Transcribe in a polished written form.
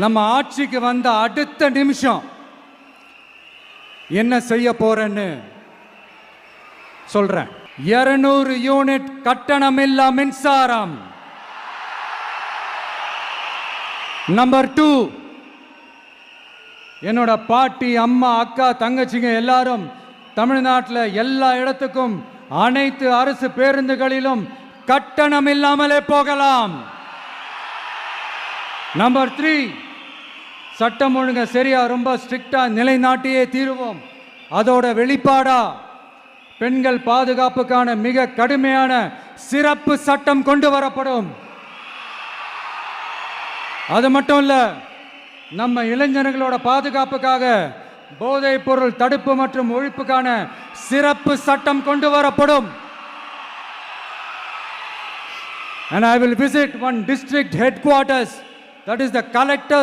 நம்ம ஆட்சிக்கு வந்த அடுத்த நிமிஷம் என்ன செய்ய போறேன்னு சொல்றேன். 200 யூனிட் கட்டணமில்லா மின்சாரம். நம்பர் 2, என்னோட பாட்டி, அம்மா, அக்கா, தங்கச்சிங்க எல்லாரும் தமிழ்நாட்டில் எல்லா இடத்துக்கும் அனைத்து அரசு பேருந்துகளிலும் கட்டணம் இல்லாமலே போகலாம். நம்பர் 3, சட்டம் ஒழுங்க சரியா ரொம்ப ஸ்ட்ரிக்டா நிலைநாட்டியே தீருவோம். அதோட வெளிப்பாடா பெண்கள் பாதுகாப்புக்கான மிக கடுமையான சிறப்பு சட்டம் கொண்டு வரப்படும். அது மட்டும் இல்ல, நம்ம இளைஞர்களோட பாதுகாப்புக்காக போதைப் பொருள் தடுப்பு மற்றும் ஒழிப்புக்கான சிறப்பு சட்டம் கொண்டு வரப்படும். And I will visit one district headquarters, that is the collector